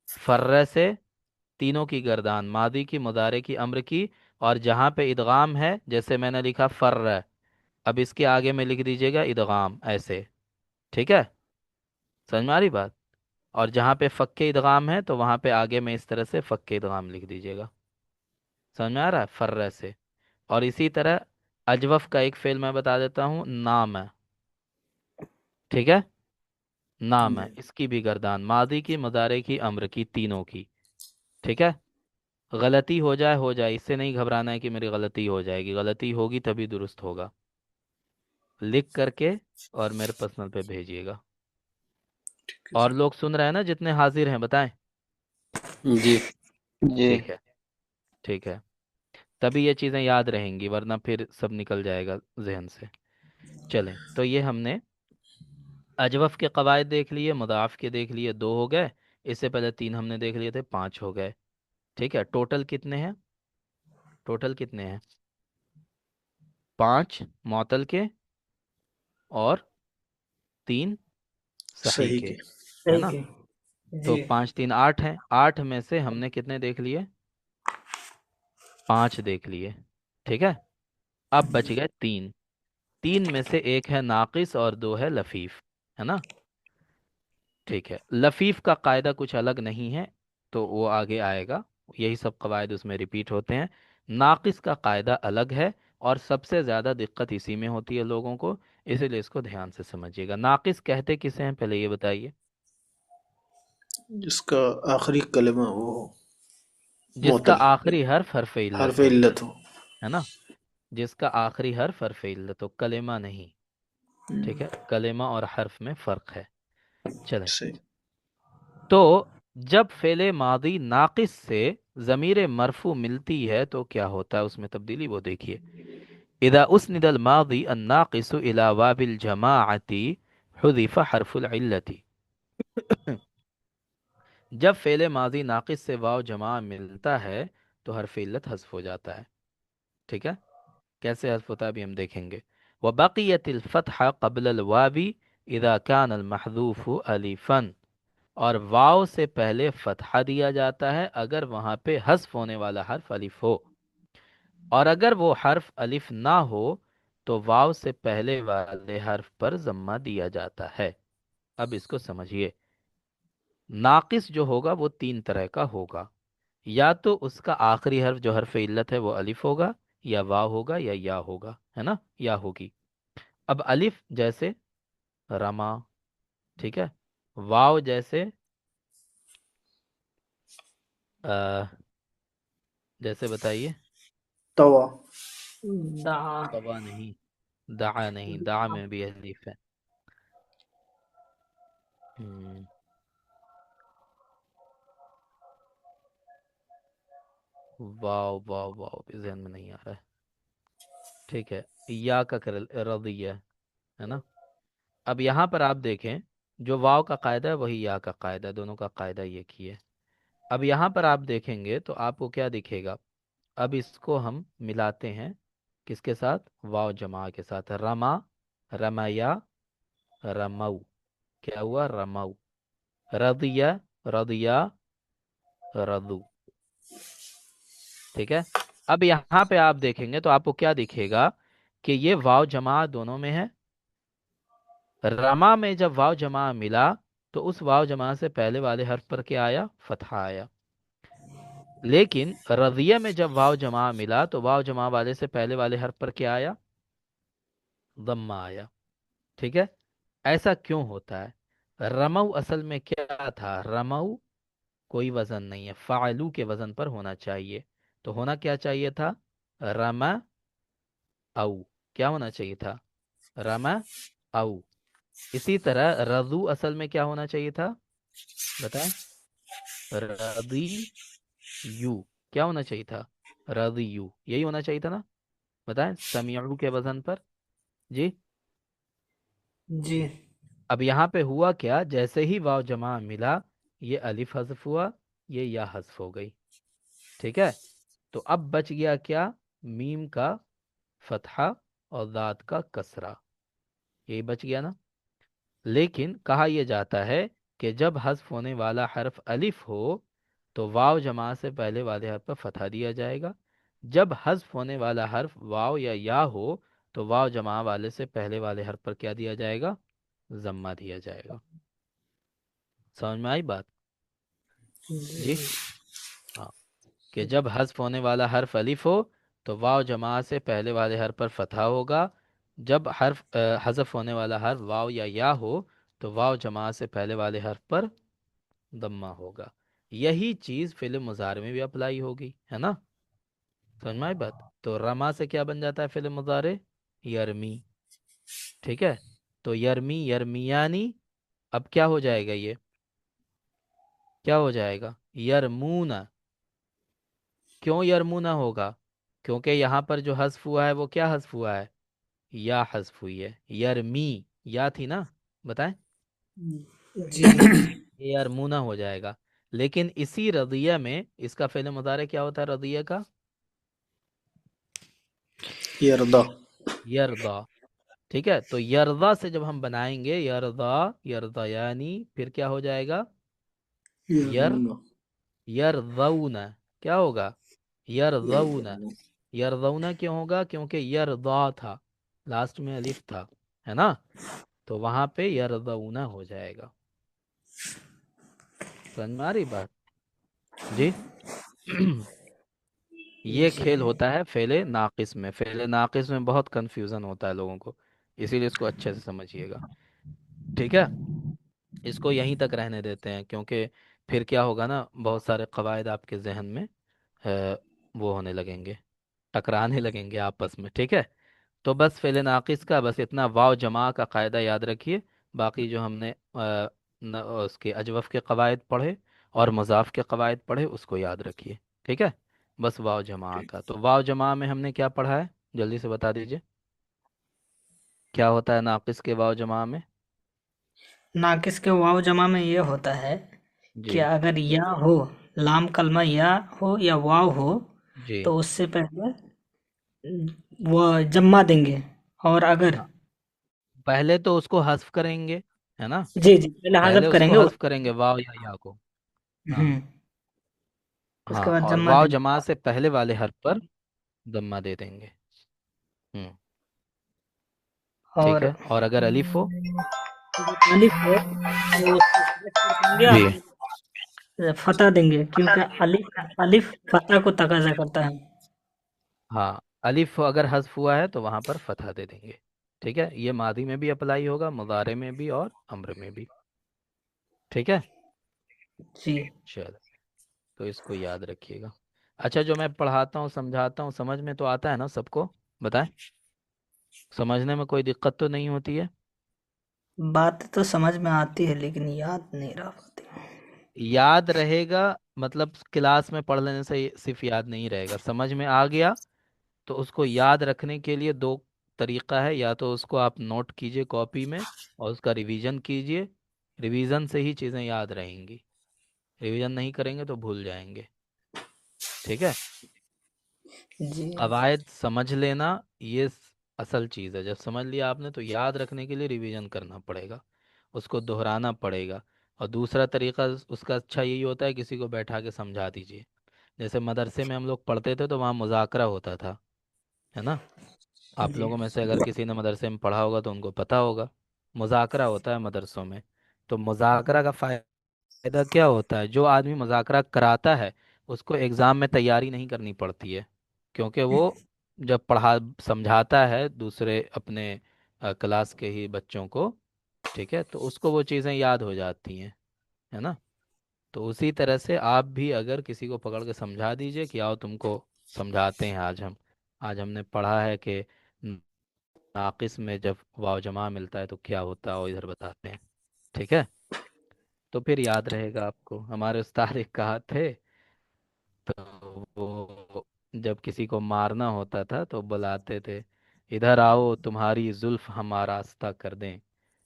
फर्र से तीनों की गर्दान, मादी की, मुदारे की, अम्र की, और जहाँ पे इदगाम है जैसे मैंने लिखा फर्र, अब इसके आगे में लिख दीजिएगा इदगाम ऐसे। ठीक है, समझ में आ रही बात। और जहाँ पे फक्के इदगाम है तो वहाँ पे आगे में इस तरह से फक्के इदगाम लिख दीजिएगा। समझ में आ रहा है, फर्र से। और इसी तरह अजवफ का एक फेल मैं बता देता हूँ, नाम है। ठीक है, नाम है, इसकी भी गर्दान मादी की, मुदारे की, अम्र की, तीनों की। ठीक है। गलती हो जाए, इससे नहीं घबराना है कि मेरी गलती हो जाएगी, गलती होगी तभी दुरुस्त होगा। लिख करके और मेरे पर्सनल पे भेजिएगा। ठीक है और लोग सुन रहे हैं ना जितने हाजिर हैं, बताएं। जी जी। ठीक है। ठीक है, तभी ये चीज़ें याद रहेंगी, वरना फिर सब निकल जाएगा जहन से। चलें, तो ये हमने अजवफ के कवायद देख लिए, मुदाफ के देख लिए, दो हो गए। इससे पहले तीन हमने देख लिए थे, पांच हो गए। ठीक है, टोटल कितने हैं। ٹوٹل کتنے ہیں؟ 5 معطل کے اور 3 صحیح صحیح کے، کے. ہے نا؟ ठीक है تو जी 5 3 8 ہیں، 8 میں سے ہم نے کتنے دیکھ لیے؟ 5 دیکھ لیے، ٹھیک ہے؟ اب بچ گئے 3، 3 میں سے ایک ہے ناقص اور 2 ہے لفیف، ہے نا؟ ٹھیک ہے، لفیف کا قاعدہ کچھ الگ نہیں ہے، تو وہ آگے آئے گا، یہی سب قواعد اس میں ریپیٹ ہوتے ہیں۔ ناقص کا قاعدہ الگ ہے، اور سب سے زیادہ دقت اسی میں ہوتی ہے لوگوں کو، اسی لیے اس کو دھیان سے سمجھیے گا۔ ناقص کہتے کسے ہیں پہلے یہ بتائیے؟ جس کا آخری کلمہ وہ ہو، جس کا معطل، آخری حرف حرف حرف علت ہو، علت ہو. ہے نا؟ جس کا آخری حرف حرف علت ہو، کلمہ نہیں، ٹھیک ہے؟ کلمہ اور حرف میں فرق ہے۔ چلیں، صحیح. تو جب فعل ماضی ناقص سے ضمیر مرفوع ملتی ہے تو کیا ہوتا ہے اس میں تبدیلی، وہ دیکھیے۔ اذا اسند الماضی الناقص الى واو الجماعة حذف حرف العلت، جب فعل ماضی ناقص سے واو جماع ملتا ہے تو حرف علت حذف ہو جاتا ہے، ٹھیک ہے؟ کیسے حذف ہوتا ہے ابھی ہم دیکھیں گے۔ وبقیت الفتح قبل الواو اذا كان المحذوف الفا، اور واو سے پہلے فتحہ دیا جاتا ہے اگر وہاں پہ حذف ہونے والا حرف الف ہو، اور اگر وہ حرف الف نہ ہو تو واو سے پہلے والے حرف پر ضمہ دیا جاتا ہے۔ اب اس کو سمجھیے، ناقص جو ہوگا وہ 3 طرح کا ہوگا، یا تو اس کا آخری حرف جو حرف علت ہے وہ الف ہوگا، یا واو ہوگا، یا ہوگا، ہے نا؟ یا ہوگی۔ اب الف جیسے رما، ٹھیک ہے؟ واو جیسے جیسے بتائیے؟ توا. دعا طبع نہیں، دعا نہیں، دعا میں بھی الف ہے۔ ہم، واو واو واو بھی ذہن میں نہیں آ رہا ہے، ٹھیک ہے؟ یا کا رضیہ، ہے نا؟ اب یہاں پر آپ دیکھیں، جو واو کا قاعدہ ہے وہی یا کا قاعدہ ہے، دونوں کا قاعدہ یہ کی ہے۔ اب یہاں پر آپ دیکھیں گے تو آپ کو کیا دکھے گا؟ اب اس کو ہم ملاتے ہیں کس کے ساتھ؟ واو جماع کے ساتھ، رما، رمیا، رمو، کیا ہوا؟ رمو، رضیہ، رضیا، رضو، ٹھیک ہے؟ اب یہاں پہ آپ دیکھیں گے تو آپ کو کیا دکھے گا کہ یہ واو جماع دونوں میں ہے۔ رما میں جب واو جماع ملا تو اس واو جماع سے پہلے والے حرف پر کیا آیا؟ فتحہ آیا۔ لیکن رضیہ میں جب واو جماع ملا تو واو جماع والے سے پہلے والے حرف پر کیا آیا؟ ضمہ آیا، ٹھیک ہے؟ ایسا کیوں ہوتا ہے؟ رمو اصل میں کیا تھا؟ رمو کوئی وزن نہیں ہے، فعلو کے وزن پر ہونا چاہیے، تو ہونا کیا چاہیے تھا؟ رما او، کیا ہونا چاہیے تھا؟ رما او۔ اسی طرح رضو اصل میں کیا ہونا چاہیے تھا؟ بتائیں؟ رضی یو، کیا ہونا چاہیے تھا؟ رضی یو، یہی ہونا چاہیے تھا نا؟ بتائیں، سمیعو کے وزن پر، جی۔ जी اب یہاں پہ ہوا کیا؟ جیسے ہی واو جمع ملا یہ الف حذف ہوا، یہ یا حذف ہو گئی، ٹھیک ہے؟ تو اب بچ گیا کیا؟ میم کا فتحہ اور ذات کا کسرہ، یہی بچ گیا نا؟ لیکن کہا یہ جاتا ہے کہ جب حذف ہونے والا حرف الف ہو تو واو جمع سے پہلے والے حرف پر فتحہ دیا جائے گا، جب حذف ہونے والا حرف واو یا ہو تو واو جمع والے سے پہلے والے حرف پر کیا دیا جائے گا؟ ضمہ دیا جائے گا۔ سمجھ میں آئی بات؟ جی जी ہاں، کہ جب حذف ہونے والا حرف الف ہو تو واو جماع سے پہلے والے حرف پر فتحہ ہوگا، جب حذف ہونے والا حرف واو یا ہو تو واو جماع سے پہلے والے حرف پر ضمہ ہوگا۔ یہی چیز فعل مضارع میں بھی اپلائی ہوگی، ہے نا؟ سمجھ میں آئی بات؟ تو رما سے کیا بن جاتا ہے فعل مضارع؟ یرمی، ٹھیک ہے؟ تو یرمی، یرمیانی، اب کیا ہو جائے گا؟ یہ کیا ہو جائے گا؟ یرمونا۔ کیوں یرمونا ہوگا؟ کیونکہ یہاں پر جو حذف ہوا ہے وہ کیا حذف ہوا ہے؟ یا حذف ہوئی ہے، یرمی، یا تھی نا؟ بتائیں؟ जी یہ یرمونا ہو جائے گا۔ لیکن اسی رضیہ میں اس کا فعل مضارع کیا ہوتا ہے رضیہ کا؟ यरदा। यरदा। ठीक है, तो यरदा से जब हम बनाएंगे यरदा, यरदा यानी फिर क्या हो जाएगा? यर यरदौना। यरदौना। क्या होगा? यरदौना। यरदौना। यरदौना क्यों होगा? क्योंकि यरदा था, लास्ट में अलिफ था, है ना? तो वहां पे यरदौना हो जाएगा। समझ में आ रही बात? जी। ये जी। खेल होता है फेले नाकिस में। फेले नाकिस में बहुत कंफ्यूजन होता है लोगों को, इसीलिए इसको अच्छे से समझिएगा। ठीक है, इसको यहीं तक रहने देते हैं, क्योंकि फिर क्या होगा ना, बहुत सारे कवायद आपके जहन में वो होने लगेंगे, टकराने लगेंगे आपस में। ठीक है, तो बस फेले नाकिस का बस इतना वाव जमा का कायदा याद रखिए। बाकी जो हमने उसके अजवफ के कवायद पढ़े और मुजाफ के कवायद पढ़े उसको याद रखिए। ठीक है, बस वाव जमा ठीक। का। तो वाव जमा में हमने क्या पढ़ा है, जल्दी से बता दीजिए, क्या होता है नाकिस के वाव जमा में? नाकिस के वाव जमा में ये होता है कि जी। अगर या हो, लाम कलमा या हो या वाव हो, जी। तो उससे पहले वो जम्मा देंगे। और अगर हाँ, पहले तो उसको हस्फ करेंगे, है ना? जी जी पहले पहले हज़फ उसको करेंगे। हस्फ करेंगे वाव या को। हाँ। हम्म। उसके हाँ, बाद और जम्मा वाव देंगे। जमा से पहले वाले हर्फ पर दम्मा दे देंगे। हम्म। ठीक और है, और अगर अलिफ हो? अगर अलिफ हो तो उसको हज़फ कर देंगे। जी। और फतह देंगे, क्योंकि अलिफ अलिफ फतह को तकाजा करता है। हाँ, अलिफ अगर हस्फ हुआ है तो वहां पर फतह दे देंगे। ठीक है, ये मादी में भी अप्लाई होगा, मुजारे में भी और अम्र में भी। ठीक है, जी। चलो, तो इसको याद रखिएगा। अच्छा, जो मैं पढ़ाता हूँ समझाता हूँ समझ में तो आता है ना सबको? बताएं, समझने में कोई दिक्कत तो नहीं होती है? बात तो समझ में आती है लेकिन याद नहीं रह पाती। याद रहेगा मतलब क्लास में पढ़ लेने से सिर्फ याद नहीं रहेगा, समझ में आ गया तो उसको याद रखने के लिए दो तरीका है। या तो उसको आप नोट कीजिए कॉपी में और उसका रिवीजन कीजिए, रिवीजन से ही चीज़ें याद रहेंगी, रिवीजन नहीं करेंगे तो भूल जाएंगे। ठीक है, जी। कवायद समझ लेना, ये असल चीज़ है। जब समझ लिया आपने तो याद रखने के लिए रिवीजन करना पड़ेगा, उसको दोहराना पड़ेगा। और दूसरा तरीका उसका अच्छा यही होता है, किसी को बैठा के समझा दीजिए। जैसे मदरसे में हम लोग पढ़ते थे तो वहाँ मुज़ाकरा होता था, है ना? आप जी। लोगों में से अगर किसी ने मदरसे में पढ़ा होगा तो उनको पता होगा, मुज़ाकरा होता है मदरसों में। तो मुज़ाकरा का फायदा क्या होता है? जो आदमी मुज़ाकरा कराता है उसको एग्ज़ाम में तैयारी नहीं करनी पड़ती है, क्योंकि वो जब पढ़ा समझाता है दूसरे अपने क्लास के ही बच्चों को, ठीक है, तो उसको वो चीज़ें याद हो जाती हैं, है ना? तो उसी तरह से आप भी अगर किसी को पकड़ के समझा दीजिए कि आओ तुमको समझाते हैं आज हमने पढ़ा है कि नाकिस में जब वाव जमा मिलता है तो क्या होता है, और इधर बताते हैं। ठीक है, तो फिर याद रहेगा आपको। हमारे उस्ताद एक कहा थे, तो वो जब किसी को मारना होता था तो बुलाते थे, इधर आओ तुम्हारी जुल्फ हम आरास्ता कर दें,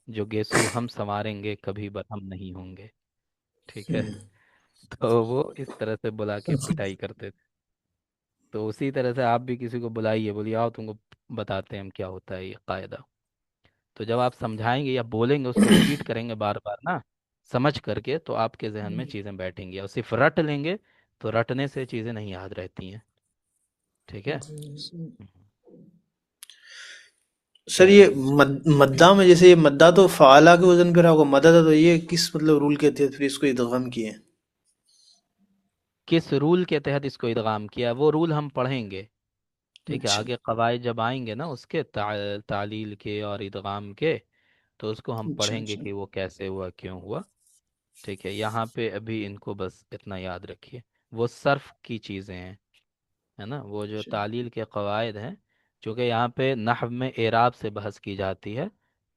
जो गेसु हम संवारेंगे कभी बरहम नहीं होंगे। ठीक है, तो वो इस तरह से बुला के पिटाई करते थे। तो उसी तरह से आप भी किसी को बुलाइए, बोलिए आओ तुमको बताते हैं हम क्या होता है ये कायदा। तो जब आप समझाएंगे या बोलेंगे उसको रिपीट करेंगे बार बार ना, समझ करके, तो आपके जहन में चीज़ें बैठेंगी। और सिर्फ रट लेंगे तो रटने से चीज़ें नहीं याद रहती हैं। ठीक है। जी। हम्म, सर ये चलिए। मद्दा में, जैसे ये मद्दा तो फ़ाला के वज़न पे रहा होगा, मदद है, तो ये किस मतलब रूल के तहत फिर इसको इदग़ाम किए? किस रूल के तहत इसको इदगाम किया, वो रूल हम पढ़ेंगे। ठीक है, अच्छा। आगे कवायद जब आएंगे ना उसके तालील के और इदगाम के, तो उसको हम अच्छा। पढ़ेंगे अच्छा। कि वो कैसे हुआ क्यों हुआ। ठीक है, यहाँ पे अभी इनको बस इतना याद रखिए, वो सर्फ की चीज़ें हैं, है ना? वो जो अच्छा। तालील के कवायद हैं, चूँकि यहाँ पे नहव में एराब से बहस की जाती है,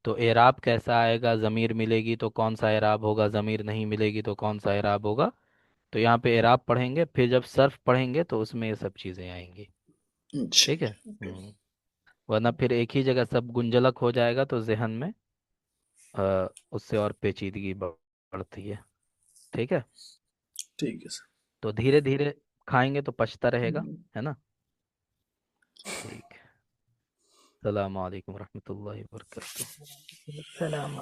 तो एराब कैसा आएगा, ज़मीर मिलेगी तो कौन सा एराब होगा, ज़मीर नहीं मिलेगी तो कौन सा एराब होगा। तो यहाँ पे एराब पढ़ेंगे, फिर जब सर्फ पढ़ेंगे तो उसमें ये सब चीज़ें आएंगी। अच्छा। ठीक है। वरना फिर एक ही जगह सब गुंजलक हो जाएगा तो जहन में उससे और पेचीदगी बढ़ती है। ठीक है, ठीक है सर। तो धीरे धीरे खाएंगे तो पचता रहेगा, है ना? ठीक है। السلام علیکم ورحمۃ اللہ وبرکاتہ. السلام